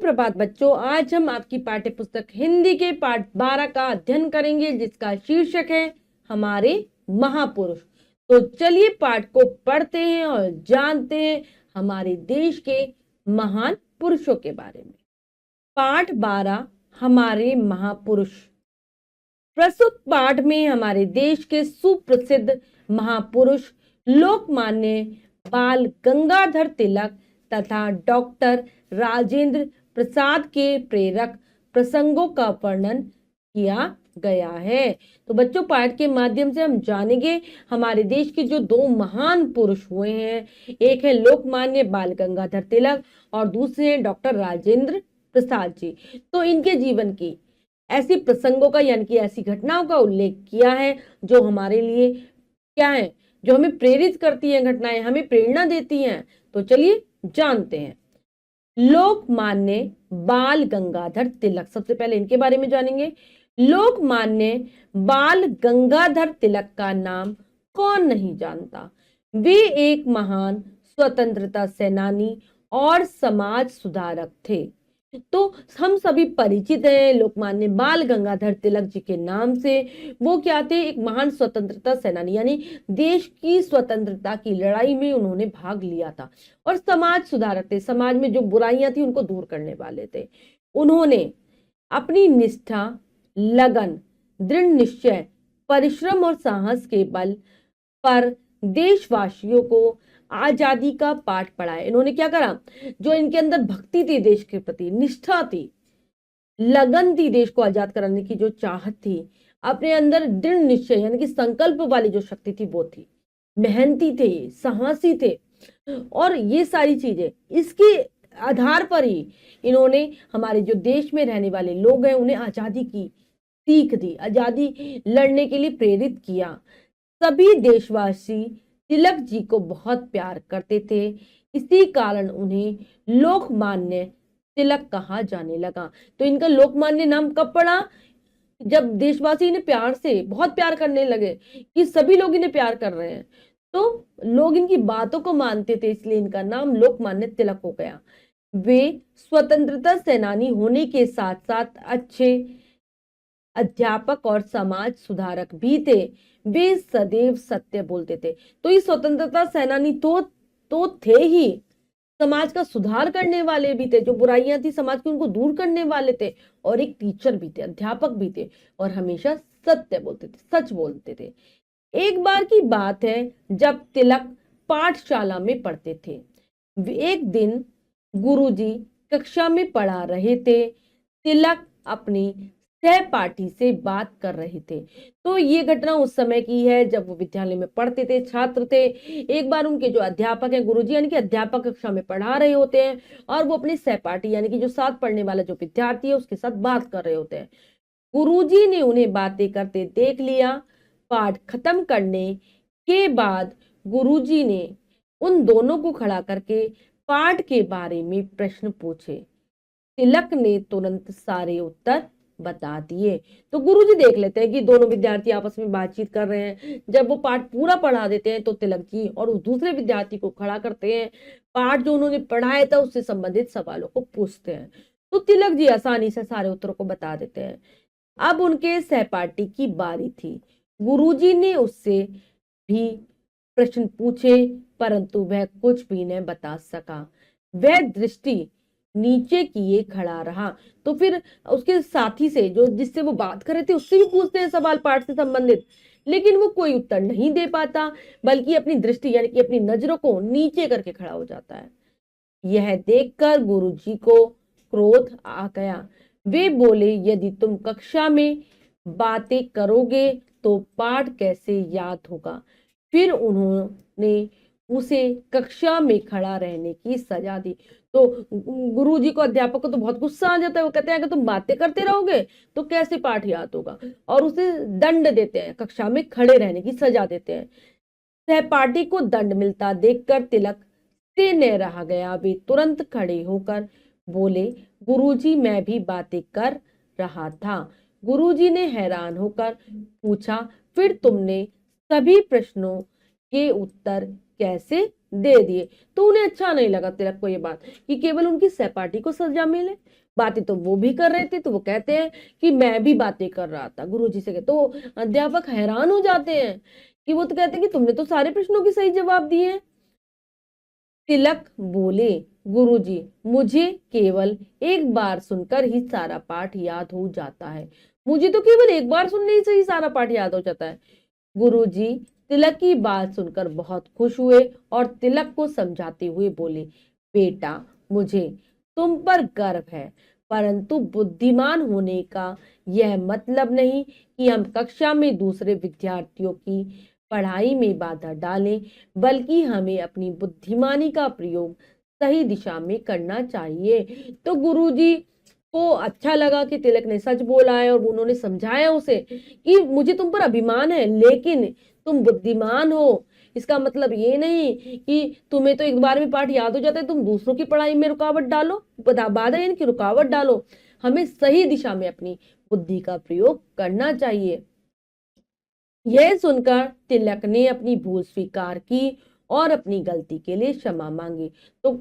सुप्रभात बच्चों, आज हम आपकी पाठ्य पुस्तक हिंदी के पाठ 12 का अध्ययन करेंगे, जिसका शीर्षक है हमारे महापुरुष। तो चलिए पाठ को पढ़ते हैं और जानते हैं हमारे देश के महान पुरुषों के बारे में। पाठ 12 हमारे महापुरुष। प्रस्तुत पाठ में हमारे देश के सुप्रसिद्ध महापुरुष लोकमान्य बाल गंगाधर तिलक तथा डॉक्टर राजेंद्र प्रसाद के प्रेरक प्रसंगों का वर्णन किया गया है। तो बच्चों, पाठ के माध्यम से हम जानेंगे हमारे देश के जो दो महान पुरुष हुए हैं, एक है लोकमान्य बाल गंगाधर तिलक और दूसरे हैं डॉक्टर राजेंद्र प्रसाद जी। तो इनके जीवन की ऐसी प्रसंगों का यानी कि ऐसी घटनाओं का उल्लेख किया है जो हमारे लिए क्या है, जो हमें प्रेरित करती हैं, घटनाएं हमें प्रेरणा देती हैं। तो चलिए जानते हैं। लोकमान्य बाल गंगाधर तिलक, सबसे पहले इनके बारे में जानेंगे। लोकमान्य बाल गंगाधर तिलक का नाम कौन नहीं जानता। वे एक महान स्वतंत्रता सेनानी और समाज सुधारक थे। तो हम सभी परिचित हैं लोकमान्य बाल गंगाधर तिलक जी के नाम से। वो क्या थे? एक महान स्वतंत्रता सेनानी, यानी देश की स्वतंत्रता की लड़ाई में उन्होंने भाग लिया था और समाज सुधारक थे। समाज में जो बुराइयां थी उनको दूर करने वाले थे। उन्होंने अपनी निष्ठा, लगन, दृढ़ निश्चय, परिश्रम और साहस के बल पर देशवासियों को आजादी का पाठ पढ़ाया। इन्होंने क्या करा? जो इनके अंदर भक्ति थी, देश के प्रति निष्ठा थी, लगन थी, देश को आजाद कराने की जो चाहत थी, अपने अंदर दृढ़ निश्चय यानी कि संकल्प वाली जो शक्ति थी वो थी, मेहनती थे, साहसी थे और ये सारी चीजें, इसके आधार पर ही इन्होंने हमारे जो देश में रहने वाले लोग हैं उन्हें आजादी की सीख दी, आजादी लड़ने के लिए प्रेरित किया। सभी देशवासी तिलक जी को बहुत प्यार करते थे, इसी कारण उन्हें लोकमान्य तिलक कहा जाने लगा। तो इनका लोकमान्य नाम कब पड़ा? जब देशवासी इन्हें प्यार से बहुत प्यार करने लगे कि सभी लोग इन्हें प्यार कर रहे हैं, तो लोग इनकी बातों को मानते थे, इसलिए इनका नाम लोकमान्य तिलक हो गया। वे स्वतंत्रता सेनानी होने के साथ साथ अच्छे अध्यापक और समाज सुधारक भी थे। वे सदैव सत्य बोलते थे। तो ये स्वतंत्रता सेनानी तो थे ही, समाज का सुधार करने वाले भी थे, जो बुराइयां थी समाज की उनको दूर करने वाले थे, और एक टीचर भी थे, अध्यापक भी थे और हमेशा सत्य बोलते थे, सच बोलते थे। एक बार की बात है जब तिलक पाठशाला में पढ़ते थे। एक दिन गुरुजी कक्षा में पढ़ा रहे थे। तिलक अपनी सहपाठी से बात कर रहे थे। तो ये घटना उस समय की है जब वो विद्यालय में पढ़ते थे, छात्र थे। एक बार उनके जो अध्यापक हैं, गुरुजी यानी कि अध्यापक कक्षा में पढ़ा रहे होते हैं और वो अपनी सहपाठी यानी कि जो साथ पढ़ने वाला जो विद्यार्थी है उसके साथ बात कर रहे होते हैं। गुरुजी ने उन्हें बातें करते देख लिया। पाठ खत्म करने के बाद गुरुजी ने उन दोनों को खड़ा करके पाठ के बारे में प्रश्न पूछे। तिलक ने तुरंत सारे उत्तर बता दिए। तो गुरुजी देख लेते हैं कि दोनों विद्यार्थी आपस में बातचीत कर रहे हैं। जब वो पाठ पूरा पढ़ा देते हैं तो तिलक जी और उस दूसरे विद्यार्थी को खड़ा करते हैं, पाठ जो उन्होंने पढ़ाया था उससे संबंधित सवालों को पूछते हैं। तो तिलक जी आसानी से सारे उत्तरों को बता देते हैं। अब उनके सहपाठी की बारी थी। गुरुजी ने उससे भी प्रश्न पूछे, परंतु वह कुछ भी नहीं बता सका। वह दृष्टि नीचे किए खड़ा रहा। तो फिर उसके साथी से, जो जिससे वो बात कर रहे थे, उससे भी पूछते हैं सवाल पाठ से संबंधित, लेकिन वो कोई उत्तर नहीं दे पाता, बल्कि अपनी दृष्टि यानी कि अपनी नजरों को नीचे करके खड़ा हो जाता है। यह देखकर गुरुजी को क्रोध आ गया। वे बोले, यदि तुम कक्षा में बातें करोगे तो पाठ कैसे याद होगा। फिर उन्होंने उसे कक्षा में खड़ा रहने की सजा दी। तो गुरुजी को, अध्यापक को तो बहुत गुस्सा आ जाता है। वो कहते हैं अगर तुम बातें करते रहोगे तो कैसे पाठ याद होगा, और उसे दंड देते हैं, कक्षा में खड़े रहने की सजा देते हैं। सहपाठी को दंड मिलता देखकर तिलक से न रहा गया। वे तुरंत खड़े होकर बोले, गुरुजी मैं भी बातें कर रहा था। गुरुजी ने हैरान होकर पूछा, फिर तुमने सभी प्रश्नों के उत्तर कैसे दे दिए। तो उन्हें अच्छा नहीं लगा तिलक को ये बात कि केवल उनकी सहपाठी को सजा मिले। बातें तो वो भी कर रहे थे, तो वो कहते हैं कि मैं भी बातें कर रहा था गुरुजी से। तो अध्यापक हैरान हो जाते हैं कि वो तो कहते हैं कि तुमने तो सारे प्रश्नों के सही जवाब दिए हैं। तिलक बोले, गुरुजी मुझे केवल एक बार सुनकर ही सारा पाठ याद हो जाता है। मुझे तो केवल एक बार सुनने से ही सारा पाठ याद हो जाता है। गुरुजी तिलक की बात सुनकर बहुत खुश हुए और तिलक को समझाते हुए बोले, बेटा मुझे तुम पर गर्व है, परंतु बुद्धिमान होने का यह मतलब नहीं कि हम कक्षा में दूसरे विद्यार्थियों की पढ़ाई में बाधा डालें, बल्कि हमें अपनी बुद्धिमानी का प्रयोग सही दिशा में करना चाहिए। तो गुरुजी को अच्छा लगा कि तिलक ने सच बोला है और उन्होंने समझाया उसे कि मुझे तुम पर अभिमान है, लेकिन तुम बुद्धिमान हो। इसका मतलब ये नहीं कि तुम्हें तो एक बार में पाठ याद हो जाता है, तुम दूसरों की पढ़ाई में रुकावट डालो, बाधा यानी कि रुकावट डालो। हमें सही दिशा में अपनी बुद्धि का प्रयोग करना चाहिए। यह सुनकर तिलक ने अपनी भूल स्वीकार की और अपनी गलती के लिए क्षमा मांगी। तो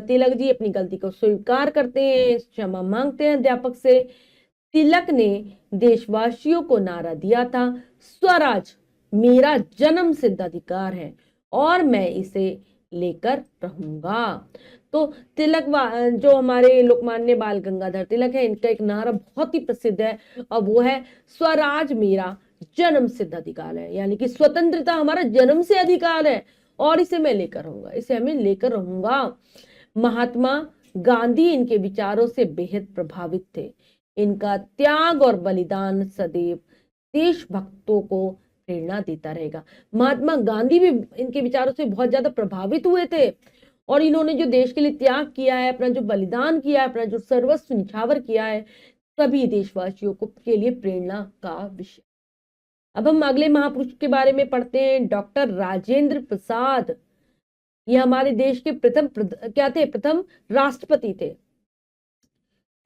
तिलक जी अपनी गलती को स्वीकार करते हैं, क्षमा मांगते हैं अध्यापक से। तिलक ने देशवासियों को नारा दिया था, स्वराज मेरा जन्म सिद्ध अधिकार है और मैं इसे लेकर रहूंगा। तो तिलक जो हमारे लोकमान्य बाल गंगाधर तिलक है, इनका एक नारा बहुत ही प्रसिद्ध है और वो है, स्वराज मेरा जन्म सिद्ध अधिकार है, यानी कि स्वतंत्रता हमारा जन्म से अधिकार है और इसे मैं लेकर रहूंगा, इसे हमें लेकर रहूंगा। महात्मा गांधी इनके विचारों से बेहद प्रभावित थे। इनका त्याग और बलिदान सदैव देशभक्तों को प्रेरणा देता रहेगा। महात्मा गांधी भी इनके विचारों से बहुत ज्यादा प्रभावित हुए थे और इन्होंने जो देश के लिए त्याग किया है, अपना जो बलिदान किया है, अपना जो सर्वस्व निछावर किया है, सभी देशवासियों को के लिए प्रेरणा का विषय। अब हम अगले महापुरुष के बारे में पढ़ते हैं, डॉक्टर राजेंद्र प्रसाद। ये हमारे देश के प्रथम राष्ट्रपति थे।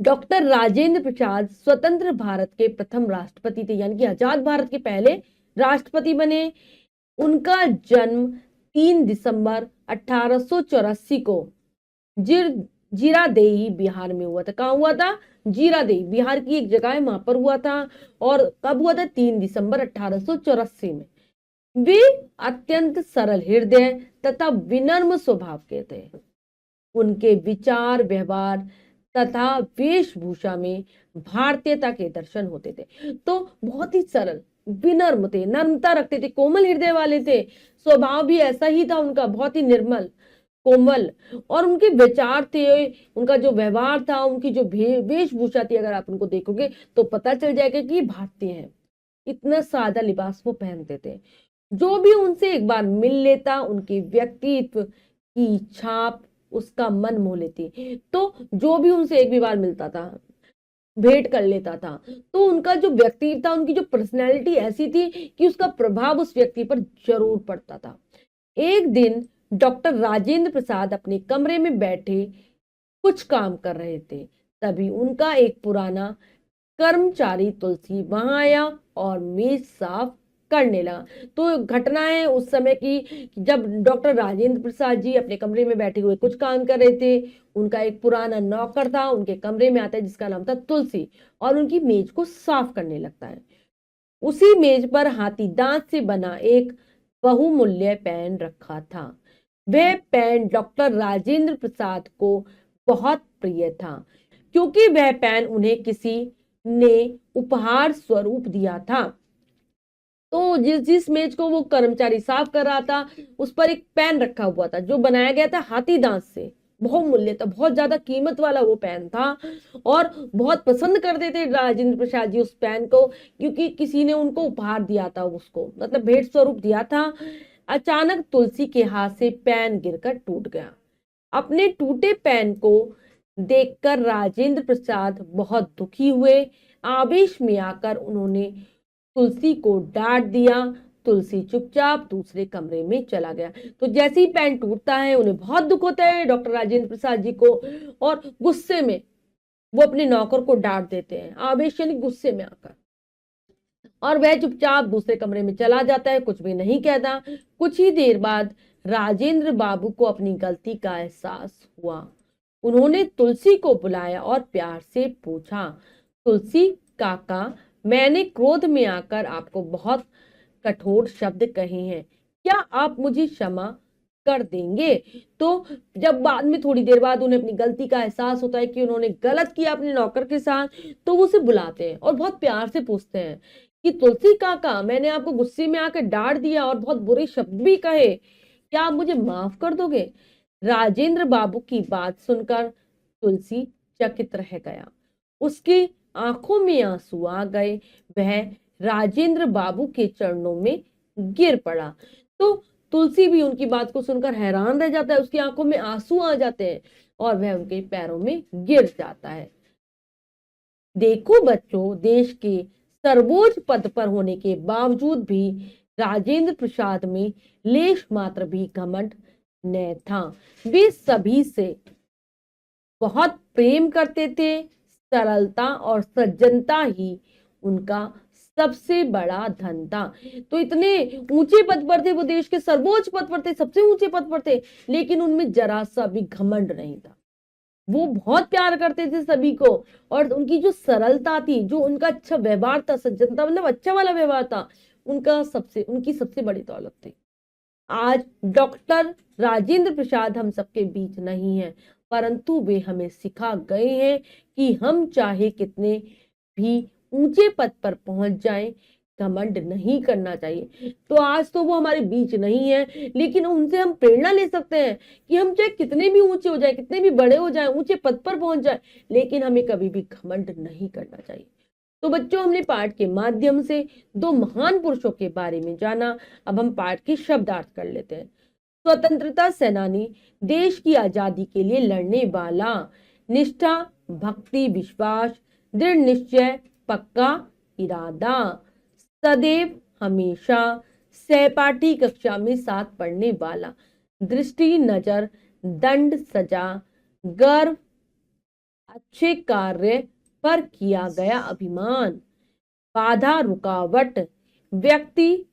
डॉक्टर राजेंद्र प्रसाद स्वतंत्र भारत के प्रथम राष्ट्रपति थे, यानी कि आजाद भारत के पहले राष्ट्रपति बने। उनका जन्म 3 दिसंबर 1884 को जीरादेई बिहार में हुआ था। कहाँ हुआ था? जीरादेई, बिहार की एक जगह है, वहां पर हुआ था। और कब हुआ था? 3 दिसंबर 1884 में। वे अत्यंत सरल हृदय तथा विनम्र स्वभाव के थे। उनके विचार, व्यवहार तथा वेशभूषा में भारतीयता के दर्शन होते थे। तो बहुत ही सरल, विनम्र थे, नम्रता रखते थे, कोमल हृदय वाले थे। स्वभाव भी ऐसा ही था उनका, बहुत ही निर्मल, कोमल। और उनके विचार थे, उनका जो व्यवहार था, उनकी जो वेशभूषा थी, अगर आप उनको देखोगे तो पता चल जाएगा कि भारतीय हैं। इतना सादा लिबास वो पहनते थे। जो भी उनसे एक बार मिल लेता, उनके व्यक्तित्व की छाप उसका मन मोह लेती। तो जो भी उनसे एक भी बार मिलता था, भेंट कर लेता था, तो उनका जो व्यक्तित्व था, उनकी जो पर्सनैलिटी ऐसी थी कि उसका प्रभाव उस व्यक्ति पर जरूर पड़ता था। एक दिन डॉक्टर राजेंद्र प्रसाद अपने कमरे में बैठे कुछ काम कर रहे थे, तभी उनका एक पुराना कर्मचारी तुलसी वहां आया और मेज साफ करने लगा। तो घटना है उस समय की, जब डॉक्टर राजेंद्र प्रसाद जी अपने कमरे में बैठे हुए कुछ काम कर रहे थे। उनका एक पुराना नौकर था, उनके कमरे में आता है, जिसका नाम था तुलसी, और उनकी मेज को साफ करने लगता है। उसी मेज पर हाथी दांत से बना एक बहुमूल्य पेन रखा था। वह पेन डॉक्टर राजेंद्र प्रसाद को बहुत प्रिय था, क्योंकि वह पेन उन्हें किसी ने उपहार स्वरूप दिया था। तो जिस मेज को वो कर्मचारी साफ कर रहा था, उस पर एक पेन रखा हुआ था जो बनाया गया था हाथी दांत से। बहुत मूल्य था, बहुत ज्यादा कीमत वाला वो पेन था और बहुत पसंद करते थे राजेंद्र प्रसाद जी उस पेन को, क्योंकि किसी ने उनको उपहार दिया था, उसको मतलब भेंट स्वरूप दिया था। अचानक तुलसी के हाथ से पेन गिरकर टूट गया। अपने टूटे पेन को देखकर राजेंद्र प्रसाद बहुत दुखी हुए। आवेश में आकर उन्होंने तुलसी को डांट दिया। तुलसी चुपचाप दूसरे कमरे में चला गया। तो जैसे ही पेन टूटता है, उन्हें बहुत दुख होता है डॉक्टर राजेंद्र प्रसाद जी को, और गुस्से में वो अपने नौकर को डांट देते हैं, आवेश यानी गुस्से में आकर, और वह चुपचाप दूसरे कमरे में चला जाता है, कुछ भी नहीं कहता। कुछ ही देर बाद राजेंद्र बाबू को अपनी गलती का एहसास हुआ। उन्होंने तुलसी को बुलाया और प्यार से पूछा, तुलसी काका, मैंने क्रोध में आकर आपको बहुत कठोर शब्द कहे हैं, क्या आप मुझे क्षमा कर देंगे? तो जब बाद में थोड़ी देर बाद उन्हें अपनी गलती का एहसास होता है कि उन्होंने गलत किया अपने नौकर के साथ, तो वो उसे बुलाते हैं और बहुत प्यार से पूछते हैं कि तुलसी काका, मैंने आपको गुस्से में आकर डांट दिया और बहुत बुरे शब्द भी कहे, क्या आप मुझे माफ कर दोगे? राजेंद्र बाबू की बात सुनकर तुलसी चकित रह गया। उसकी आंखों में आंसू आ गए। वह राजेंद्र बाबू के चरणों में गिर पड़ा। तो तुलसी भी उनकी बात को सुनकर हैरान रह जाता है, उसकी आंखों में आंसू आ जाते हैं और वह उनके पैरों में गिर जाता है। देखो बच्चों, देश के सर्वोच्च पद पर होने के बावजूद भी राजेंद्र प्रसाद में लेश मात्र भी घमंड न था। वे सभी से बहुत प्रेम करते थे। सरलता और सज्जनता ही उनका सबसे बड़ा धन था। तो इतने ऊंचे पद पर थे, वो देश के सर्वोच्च पद पर थे, सबसे ऊंचे पद पर थे, लेकिन उनमें जरा सा भी घमंड नहीं था। वो बहुत प्यार करते थे सभी को, और उनकी जो सरलता थी, जो उनका अच्छा व्यवहार था, सज्जनता मतलब अच्छा वाला व्यवहार था, उनकी सबसे बड़ी दौलत थी। आज डॉक्टर राजेंद्र प्रसाद हम सबके बीच नहीं है, परंतु वे हमें सिखा गए हैं कि हम चाहे कितने भी ऊंचे पद पर पहुंच जाएं, घमंड नहीं करना चाहिए। तो आज तो वो हमारे बीच नहीं है, लेकिन उनसे हम प्रेरणा ले सकते हैं कि हम चाहे कितने भी ऊंचे हो जाए, कितने भी बड़े हो जाए, ऊंचे पद पर पहुंच जाए, लेकिन हमें कभी भी घमंड नहीं करना चाहिए। तो बच्चों, हमने पाठ के माध्यम से दो महान पुरुषों के बारे में जाना। अब हम पाठ के शब्दार्थ कर लेते हैं। स्वतंत्रता सेनानी, देश की आजादी के लिए लड़ने वाला, निष्ठा, भक्ति, विश्वास, दृढ़ निश्चय, पक्का इरादा, सदैव, हमेशा, सहपाठी, कक्षा में साथ पढ़ने वाला, दृष्टि, नजर, दंड, सजा, गर्व, अच्छे कार्य पर किया गया अभिमान, बाधा, रुकावट, व्यक्ति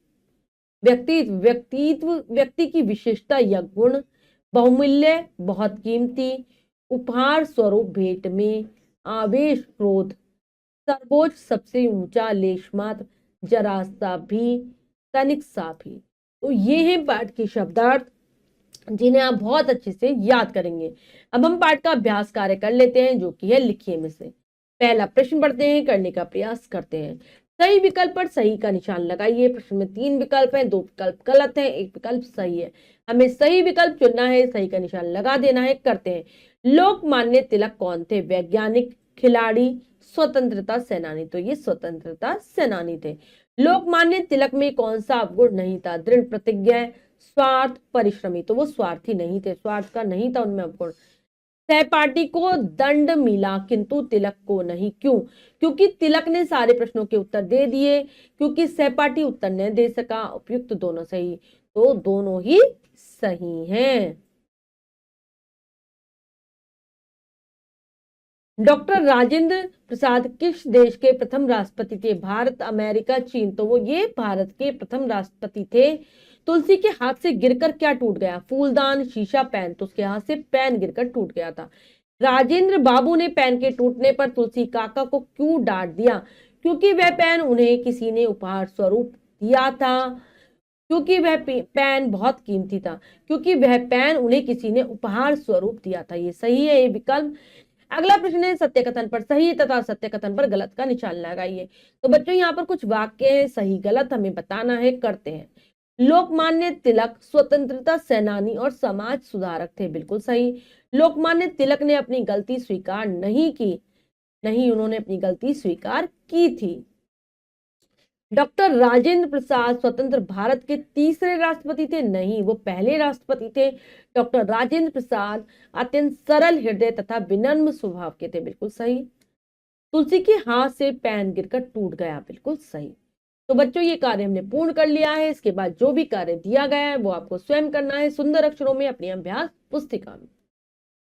व्यक्ति की विशेषता या गुण, बहुमूल्य, बहुत कीमती, उपहार स्वरूप, भेंट में, आवेश, क्रोध, सर्वोच्च, सबसे ऊंचा, लेशमात्र, जरा सा भी, तनिक सा भी। तो ये है पाठ के शब्दार्थ, जिन्हें आप बहुत अच्छे से याद करेंगे। अब हम पाठ का अभ्यास कार्य कर लेते हैं, जो कि है लिखिए में से। पहला प्रश्न पढ़ते हैं, करने का प्रयास करते हैं। सही विकल्प पर सही का निशान लगाइए। प्रश्न में 3 विकल्प हैं, 2 विकल्प गलत हैं, 1 विकल्प सही है। हमें सही विकल्प चुनना है, सही का निशान लगा देना है। करते हैं। लोकमान्य तिलक कौन थे? वैज्ञानिक, खिलाड़ी, स्वतंत्रता सेनानी। तो ये स्वतंत्रता सेनानी थे। लोकमान्य तिलक में कौन सा अवगुण नहीं था? दृढ़ प्रतिज्ञा, स्वार्थ, परिश्रमी। तो वो स्वार्थी नहीं थे, स्वार्थ का नहीं था उनमें अवगुण। सहपाठी को दंड मिला किंतु तिलक को नहीं। क्यों? क्योंकि तिलक ने सारे प्रश्नों के उत्तर दे दिए, क्योंकि सहपाठी उत्तर नहीं दे सका। उपयुक्त दोनों सही, तो दोनों ही सही हैं। डॉक्टर राजेंद्र प्रसाद किस देश के प्रथम राष्ट्रपति थे? भारत, अमेरिका, चीन। तो वो ये भारत के प्रथम राष्ट्रपति थे। तुलसी के हाथ से गिरकर क्या टूट गया? फूलदान, शीशा, पेन। तो उसके हाथ से पेन गिरकर टूट गया था। राजेंद्र बाबू ने पेन के टूटने पर तुलसी काका को क्यों डांट दिया? क्योंकि वह पेन उन्हें किसी ने उपहार स्वरूप दिया था। क्योंकि वह पेन बहुत कीमती था, क्योंकि वह पेन उन्हें किसी ने उपहार स्वरूप दिया था। ये सही है, ये विकल्प। अगला प्रश्न है, सत्य कथन पर सही तथा सत्य कथन पर गलत का निशान लगाइए। तो बच्चों, यहाँ पर कुछ वाक्य है, सही गलत हमें बताना है। करते हैं। लोकमान्य तिलक स्वतंत्रता सेनानी और समाज सुधारक थे। बिल्कुल सही। लोकमान्य तिलक ने अपनी गलती स्वीकार नहीं की। नहीं, उन्होंने अपनी गलती स्वीकार की थी। डॉक्टर राजेंद्र प्रसाद स्वतंत्र भारत के तीसरे राष्ट्रपति थे। नहीं, वो पहले राष्ट्रपति थे। डॉक्टर राजेंद्र प्रसाद अत्यंत सरल हृदय तथा विनम्र स्वभाव के थे। बिल्कुल सही। तुलसी के हाथ से पेन गिरकर टूट गया। बिल्कुल सही। तो बच्चों, ये कार्य हमने पूर्ण कर लिया है। इसके बाद जो भी कार्य दिया गया है वो आपको स्वयं करना है, सुंदर अक्षरों में अपनी अभ्यास पुस्तिका में।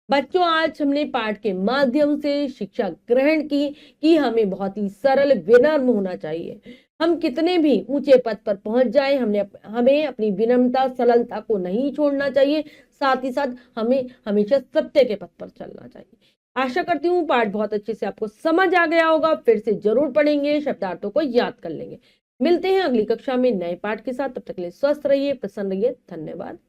बच्चों, आज हमने पाठ के माध्यम से शिक्षा ग्रहण की कि हमें बहुत ही सरल विनम्र होना चाहिए। हम कितने भी ऊंचे पद पर पहुंच जाए, हमें अपनी विनम्रता सरलता को नहीं छोड़ना चाहिए। साथ ही साथ हमें हमेशा सत्य के पथ पर चलना चाहिए। आशा करती हूँ पाठ बहुत अच्छे से आपको समझ आ गया होगा। फिर से जरूर पढ़ेंगे, शब्दार्थों को याद कर लेंगे। मिलते हैं अगली कक्षा में नए पाठ के साथ। तब तक के लिए स्वस्थ रहिए, प्रसन्न रहिए। धन्यवाद।